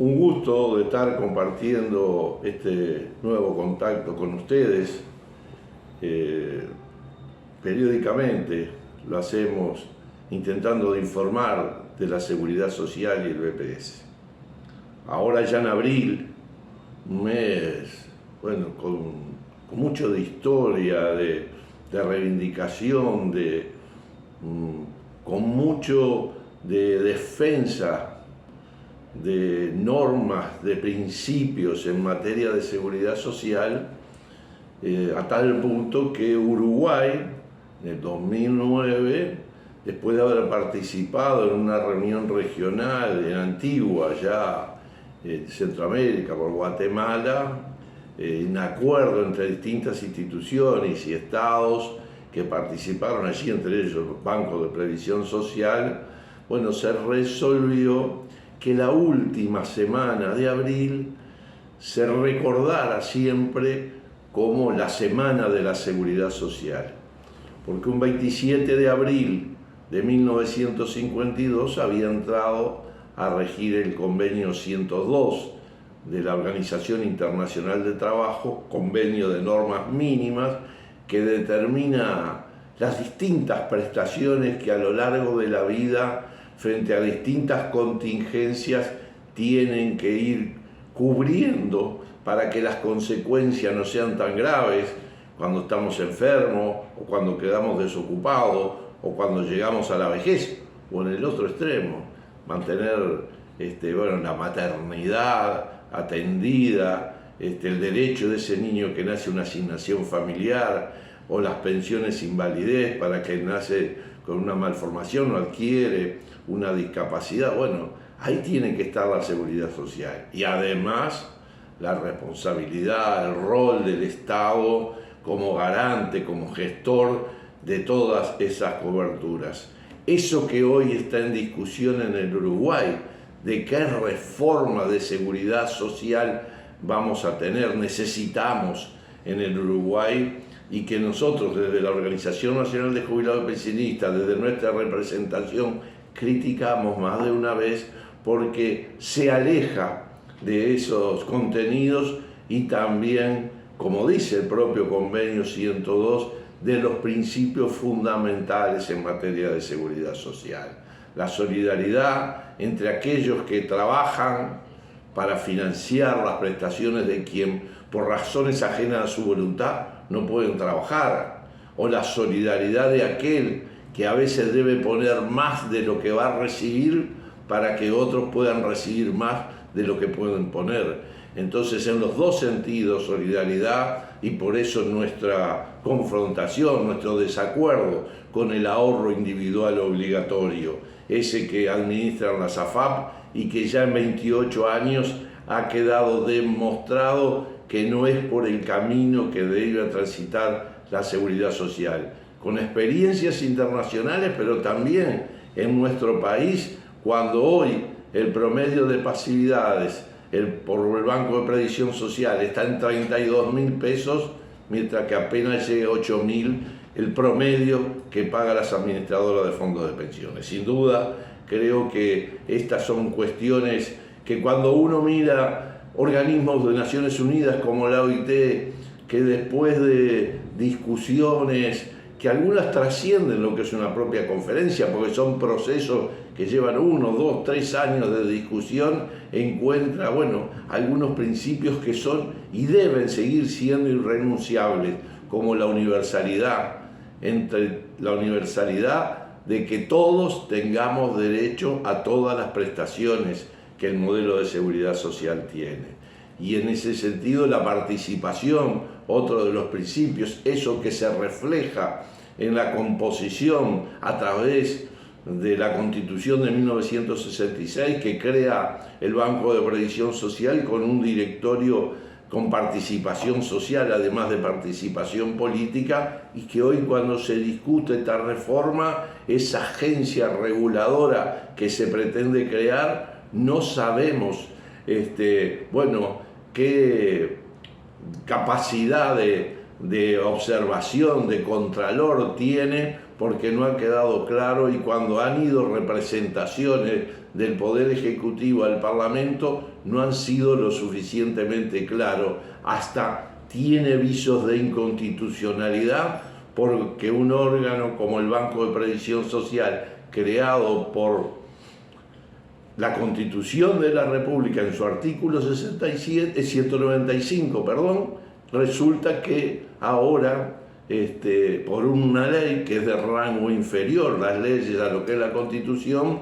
Un gusto de estar compartiendo este nuevo contacto con ustedes. Periódicamente lo hacemos intentando de informar de la seguridad social y el BPS. Ahora ya en abril, un mes, bueno, con mucho de historia, de reivindicación, con mucho de defensa de normas, de principios en materia de seguridad social, a tal punto que Uruguay, en el 2009, después de haber participado en una reunión regional en Antigua, allá en Centroamérica, por Guatemala, un acuerdo entre distintas instituciones y estados que participaron allí, entre ellos los bancos de previsión social, bueno, se resolvió que la última semana de abril se recordara siempre como la Semana de la Seguridad Social, porque un 27 de abril de 1952 había entrado a regir el convenio 102 de la Organización Internacional del Trabajo, convenio de normas mínimas que determina las distintas prestaciones que a lo largo de la vida, frente a distintas contingencias, tienen que ir cubriendo para que las consecuencias no sean tan graves cuando estamos enfermos o cuando quedamos desocupados o cuando llegamos a la vejez, o en el otro extremo, mantener la maternidad atendida, el derecho de ese niño que nace una asignación familiar, o las pensiones invalidez para que nace con una malformación o adquiere una discapacidad. Bueno, ahí tiene que estar la seguridad social. Y además la responsabilidad, el rol del Estado como garante, como gestor de todas esas coberturas. Eso que hoy está en discusión en el Uruguay, de qué reforma de seguridad social vamos a tener, necesitamos en el Uruguay, y que nosotros desde la Organización Nacional de Jubilados y Pensionistas, desde nuestra representación, criticamos más de una vez porque se aleja de esos contenidos y también, como dice el propio convenio 102, de los principios fundamentales en materia de seguridad social. La solidaridad entre aquellos que trabajan para financiar las prestaciones de quien, por razones ajenas a su voluntad, no pueden trabajar, o la solidaridad de aquel que a veces debe poner más de lo que va a recibir para que otros puedan recibir más de lo que pueden poner. Entonces, en los dos sentidos, solidaridad, y por eso nuestra confrontación, nuestro desacuerdo con el ahorro individual obligatorio, ese que administran las AFAP y que ya en 28 años ha quedado demostrado que no es por el camino que debe transitar la seguridad social. Con experiencias internacionales, pero también en nuestro país, cuando hoy el promedio de pasividades por el Banco de Previsión Social está en 32.000 pesos, mientras que apenas llega a 8.000 el promedio que pagan las administradoras de fondos de pensiones. Sin duda, creo que estas son cuestiones que cuando uno mira organismos de Naciones Unidas como la OIT, que después de discusiones que algunas trascienden lo que es una propia conferencia, porque son procesos que llevan 1, 2, 3 años de discusión, encuentra, algunos principios que son y deben seguir siendo irrenunciables, como la universalidad, de que todos tengamos derecho a todas las prestaciones que el modelo de seguridad social tiene. Y en ese sentido la participación, otro de los principios, eso que se refleja en la composición a través de la Constitución de 1966, que crea el Banco de Previsión Social con un directorio con participación social, además de participación política, y que hoy, cuando se discute esta reforma, esa agencia reguladora que se pretende crear, no sabemos qué capacidad de observación, de contralor tiene, porque no ha quedado claro, y cuando han ido representaciones del Poder Ejecutivo al Parlamento no han sido lo suficientemente claros. Hasta tiene visos de inconstitucionalidad porque un órgano como el Banco de Previsión Social, creado por la Constitución de la República en su artículo 195, resulta que ahora, por una ley que es de rango inferior, las leyes a lo que es la Constitución,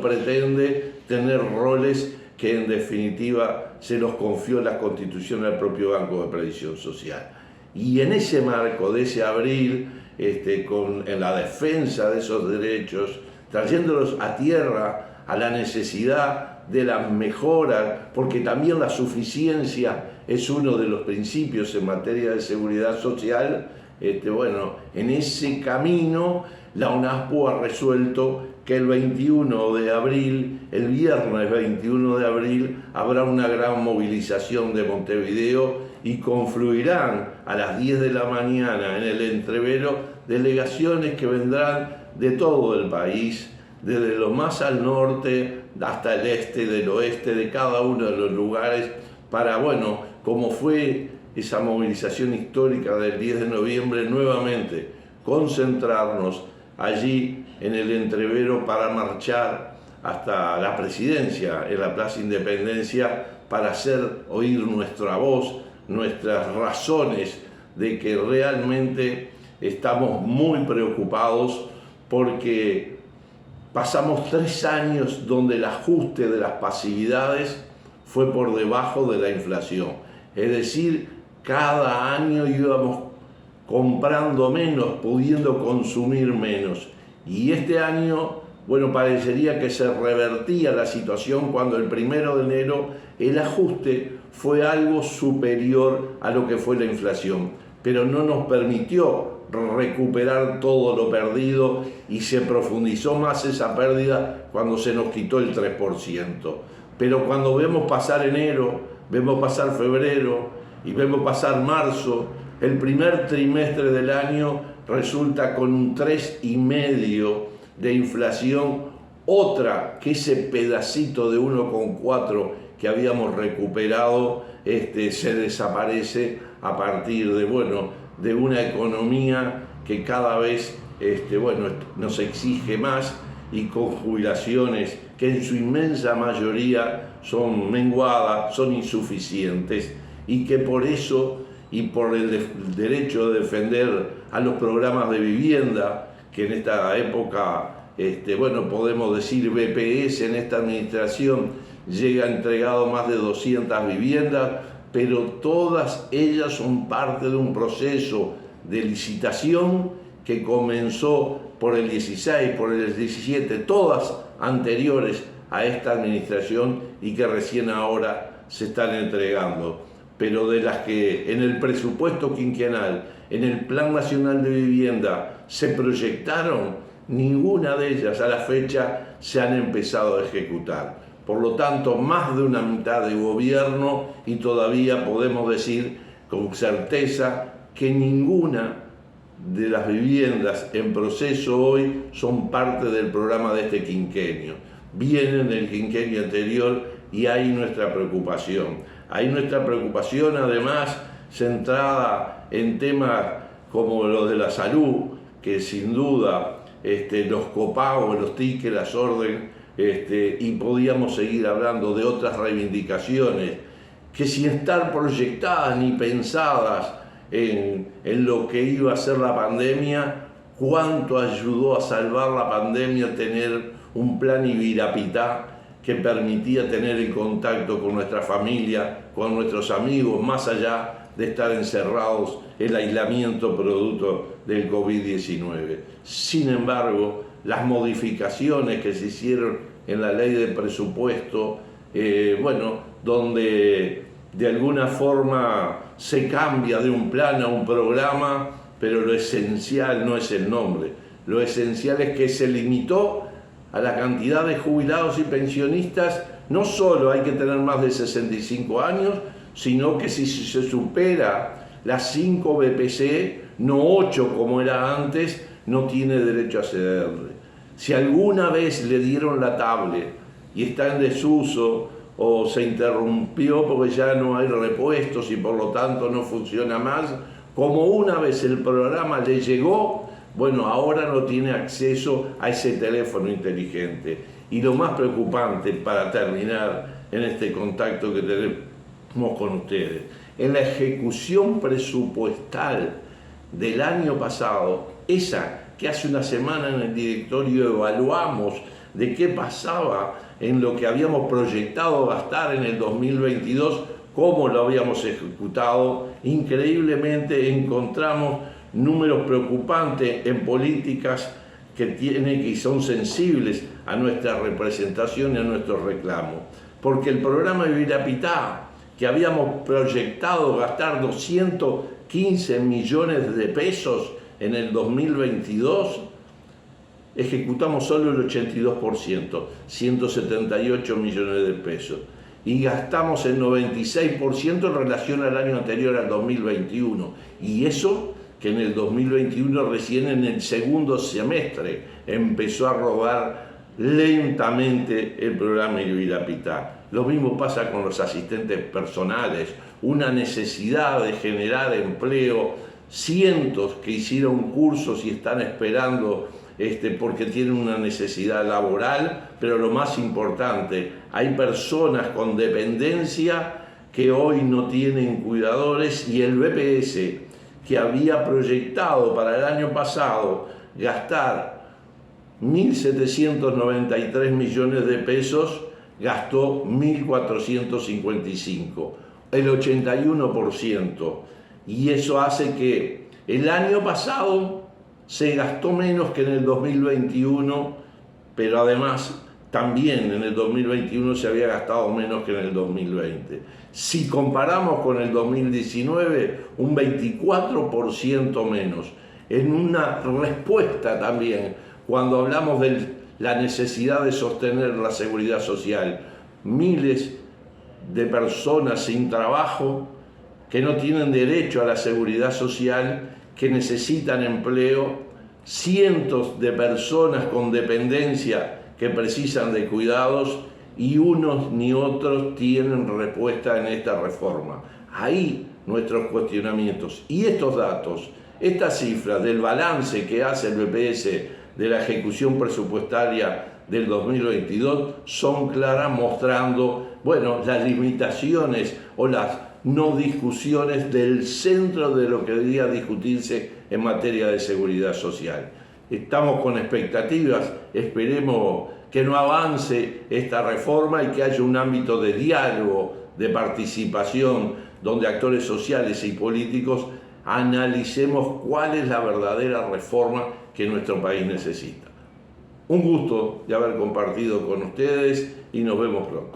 pretende tener roles que en definitiva se los confió la Constitución al propio Banco de Previsión Social. Y en ese marco de ese abril, en la defensa de esos derechos, trayéndolos a tierra, a la necesidad de la mejora, porque también la suficiencia es uno de los principios en materia de seguridad social. En ese camino la UNASPO ha resuelto que el 21 de abril, el viernes 21 de abril, habrá una gran movilización de Montevideo y confluirán a las 10 de la mañana en el Entrevero delegaciones que vendrán de todo el país, desde lo más al norte hasta el este, del oeste, de cada uno de los lugares, para, como fue esa movilización histórica del 10 de noviembre, nuevamente concentrarnos allí en el Entrevero para marchar hasta la presidencia, en la Plaza Independencia, para hacer oír nuestra voz, nuestras razones de que realmente estamos muy preocupados porque pasamos 3 años donde el ajuste de las pasividades fue por debajo de la inflación. Es decir, cada año íbamos comprando menos, pudiendo consumir menos. Y este año, parecería que se revertía la situación cuando el 1 de enero el ajuste fue algo superior a lo que fue la inflación, pero no nos permitió recuperar todo lo perdido y se profundizó más esa pérdida cuando se nos quitó el 3%. Pero cuando vemos pasar enero, vemos pasar febrero y vemos pasar marzo, el primer trimestre del año resulta con un 3,5% de inflación, otra que ese pedacito de 1,4 que habíamos recuperado se desaparece a partir de una economía que cada vez nos exige más y con jubilaciones que en su inmensa mayoría son menguadas, son insuficientes, y que por eso y por el derecho de defender a los programas de vivienda, que en esta época, podemos decir BPS en esta administración llega entregado más de 200 viviendas, pero todas ellas son parte de un proceso de licitación que comenzó por el 16, por el 17, todas anteriores a esta administración y que recién ahora se están entregando. Pero de las que en el presupuesto quinquenal, en el Plan Nacional de Vivienda se proyectaron, ninguna de ellas a la fecha se han empezado a ejecutar. Por lo tanto, más de una mitad de gobierno y todavía podemos decir con certeza que ninguna de las viviendas en proceso hoy son parte del programa de este quinquenio. Vienen del quinquenio anterior y ahí nuestra preocupación. Ahí nuestra preocupación, además, centrada en temas como los de la salud, que sin duda los copagos, los tickets, las órdenes, y podíamos seguir hablando de otras reivindicaciones que sin estar proyectadas ni pensadas en lo que iba a ser la pandemia, cuánto ayudó a salvar la pandemia tener un plan Ibirapitá que permitía tener el contacto con nuestra familia, con nuestros amigos, más allá de estar encerrados, el aislamiento producto del COVID-19. Sin embargo, las modificaciones que se hicieron en la ley de presupuesto, donde de alguna forma se cambia de un plan a un programa, pero lo esencial no es el nombre, lo esencial es que se limitó a la cantidad de jubilados y pensionistas. No solo hay que tener más de 65 años, sino que si se supera las 5 BPC, no 8 como era antes, no tiene derecho a accederle. Si alguna vez le dieron la tablet y está en desuso o se interrumpió porque ya no hay repuestos y por lo tanto no funciona más, como una vez el programa le llegó, bueno, ahora no tiene acceso a ese teléfono inteligente. Y lo más preocupante, para terminar en este contacto que tenemos con ustedes, en la ejecución presupuestal del año pasado, esa que hace una semana en el directorio evaluamos de qué pasaba en lo que habíamos proyectado gastar en el 2022, cómo lo habíamos ejecutado, increíblemente encontramos números preocupantes en políticas que son sensibles a nuestra representación y a nuestros reclamos. Porque el programa Ibirapitá, que habíamos proyectado gastar 215 millones de pesos en el 2022, ejecutamos solo el 82%, 178 millones de pesos. Y gastamos el 96% en relación al año anterior, al 2021. Y eso que en el 2021, recién en el segundo semestre, empezó a rodar lentamente el programa Ibirapitá. Lo mismo pasa con los asistentes personales, una necesidad de generar empleo, cientos que hicieron cursos y están esperando porque tienen una necesidad laboral, pero lo más importante, hay personas con dependencia que hoy no tienen cuidadores, y el BPS, que había proyectado para el año pasado gastar 1.793 millones de pesos, gastó 1.455, el 81%. Y eso hace que el año pasado se gastó menos que en el 2021, pero además también en el 2021 se había gastado menos que en el 2020. Si comparamos con el 2019, un 24% menos. En una respuesta también, cuando hablamos de la necesidad de sostener la seguridad social, miles de personas sin trabajo que no tienen derecho a la seguridad social, que necesitan empleo, cientos de personas con dependencia que precisan de cuidados, y unos ni otros tienen respuesta en esta reforma. Ahí nuestros cuestionamientos. Y estos datos, estas cifras del balance que hace el BPS de la ejecución presupuestaria del 2022 son claras, mostrando, las limitaciones o las no discusiones del centro de lo que debería discutirse en materia de seguridad social. Estamos con expectativas, esperemos que no avance esta reforma y que haya un ámbito de diálogo, de participación, donde actores sociales y políticos analicemos cuál es la verdadera reforma que nuestro país necesita. Un gusto de haber compartido con ustedes y nos vemos pronto.